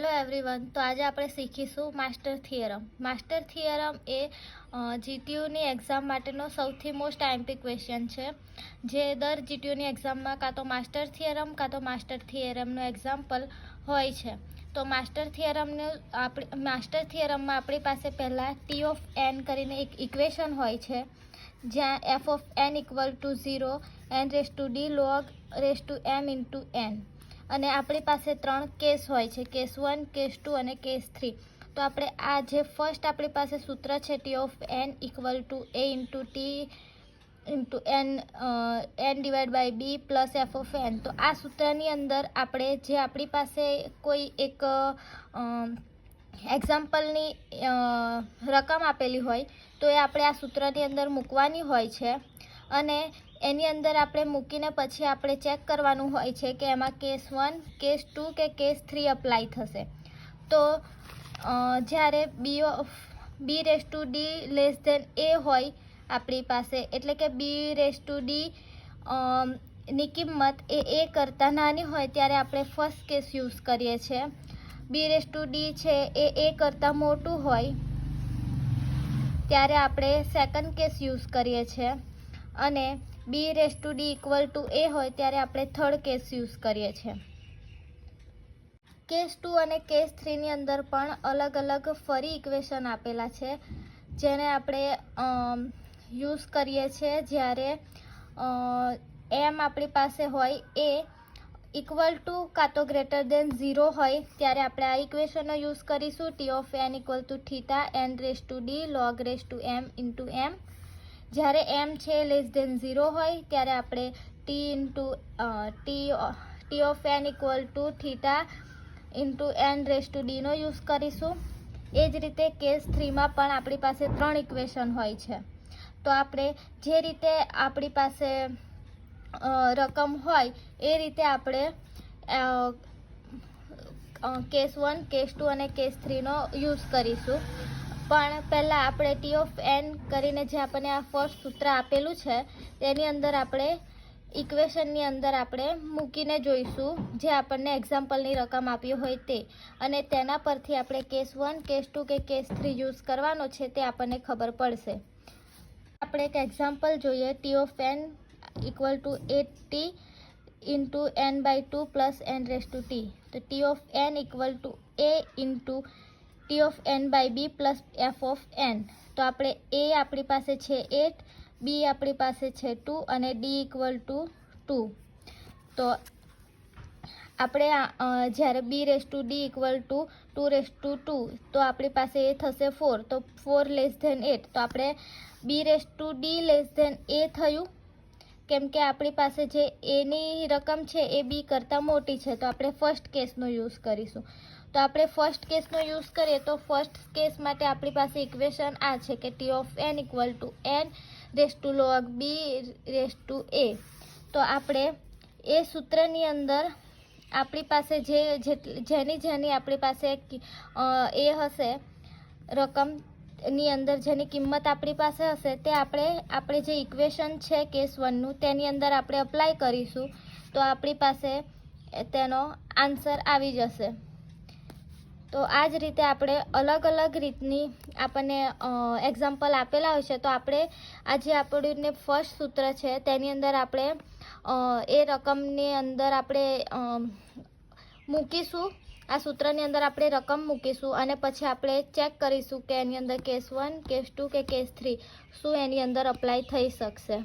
Hello everyone. તો આજે આપણે શીખીશું માસ્ટર થિયરમ। માસ્ટર થિયરમ એ જીટીયુની એક્ઝામ માટેનો સૌથી મોસ્ટ આઈએમપી ક્વેશ્ચન છે, જે દર જીટીયુની એક્ઝામમાં કાં તો માસ્ટર થિયરમનો એક્ઝામ્પલ હોય છે। તો માસ્ટર થિયરમમાં આપણી પાસે પહેલાં ટી ઓફ એન કરીને એક ઇક્વેશન હોય છે, જ્યાં f of n equal to 0 n⁻d log m into n, અને આપણી પાસે 3 કેસ હોય છે, કેસ 1, કેસ 2 અને કેસ 3। તો આપણે આ જે ફર્સ્ટ આપણી પાસે સૂત્ર છે t of n equal to a into t into n divide by b plus f of n. તો આ સૂત્રની અંદર આપણે જે આપણી પાસે કોઈ એક એક્ઝામ્પલની રકમ આપેલી હોય તો એ આપણે આ સૂત્રની અંદર મૂકવાની હોય છે, અને એની અંદર આપણે મૂકીને પછી આપણે ચેક કરવાનું હોય છે કે એમાં કેસ 1, કેસ 2 કે કેસ 3 અપ્લાય થશે। તો જ્યારે b⁻d લેસ ધેન એ હોય આપણી પાસે, એટલે કે b⁻d ની કિંમત એ કરતાં નાની હોય ત્યારે આપણે ફર્સ્ટ કેસ યુઝ કરીએ છીએ। b⁻d છે એ કરતાં મોટું હોય ત્યારે આપણે સેકન્ડ કેસ યુઝ કરીએ છીએ, અને b⁻d ઇક્વલ ટુ એ હોય ત્યારે આપણે થર્ડ કેસ યુઝ કરીએ છીએ। કેસ 2 અને કેસ 3ની અંદર પણ અલગ અલગ ફરી ઇક્વેશન આપેલા છે, જેને આપણે યુઝ કરીએ છીએ જ્યારે એમ આપણી પાસે હોય એ ઇક્વલ ટુ કાં તો ગ્રેટર દેન 0 હોય ત્યારે આપણે આ ઇક્વેશનનો યુઝ કરીશું, t of n equal to theta n⁻d log m into m. જ્યારે એમ છે લેસ ધેન 0 હોય ત્યારે આપણે t of n equal to theta into n⁻d નો યુઝ કરીશું। એ જ રીતે કેસ 3માં પણ આપણી પાસે 3 ઇક્વેશન હોય છે। તો આપણે જે રીતે આપણી પાસે રકમ હોય એ રીતે આપણે કેસ 1, કેસ 2 અને કેસ 3નો યુઝ કરીશું। પણ પહેલાં આપણે ટી ઓફ એન કરીને જે આપણને આ ફર્સ્ટ સૂત્ર આપેલું છે તેની અંદર આપણે ઇક્વેશનની અંદર આપણે મૂકીને જોઈશું જે આપણને એક્ઝામ્પલની રકમ આપી હોય તે, અને તેના પરથી આપણે કેસ 1, કેસ 2 કે કેસ 3 યુઝ કરવાનો છે તે આપણને ખબર પડશે। આપણે એક એક્ઝામ્પલ જોઈએ, t of n equal to 8t into n/2 plus n⁻t। તો t of n equal to a into t of n by b plus f of n. તો આપણે એ આપણી પાસે છે 8, બી આપણી પાસે છે 2 અને ડી ઇક્વલ ટુ 2। તો આપણે જ્યારે b⁻d ઇક્વલ ટુ 2⁻2 તો આપણી પાસે એ થશે 4, તો 4 લેસ ધેન 8। તો આપણે b⁻d લેસ ધેન એ થયું, કેમ કે આપણી પાસે જે એની રકમ છે એ બી કરતાં મોટી છે, તો આપણે ફર્સ્ટ કેસનો યુઝ કરીશું। તો આપણે ફર્સ્ટ કેસનો યુઝ કરીએ તો ફર્સ્ટ કેસ માટે આપણી પાસે ઇક્વેશન આ છે કે t of n equal to n⁻log b⁻a। તો આપણે એ સૂત્રની અંદર આપણી પાસે જેની આપણી પાસે એ હશે રકમની અંદર જેની કિંમત આપણી પાસે હશે તે આપણે જે ઇક્વેશન છે કેસ 1નું તેની અંદર આપણે અપ્લાય કરીશું, તો આપણી પાસે તેનો આન્સર આવી જશે। તો આ જ રીતે આપણે અલગ અલગ રીતની આપણને એક્ઝામ્પલ આપેલા હોય છે, તો આપણે આ જે આપણને ફર્સ્ટ સૂત્ર છે તેની અંદર આપણે એ રકમની અંદર આપણે મૂકીશું, આ સૂત્રની અંદર આપણે રકમ મૂકીશું, અને પછી આપણે ચેક કરીશું કે એની અંદર કેસ 1, કેસ 2 કે કેસ 3 શું એની અંદર અપ્લાય થઈ શકશે।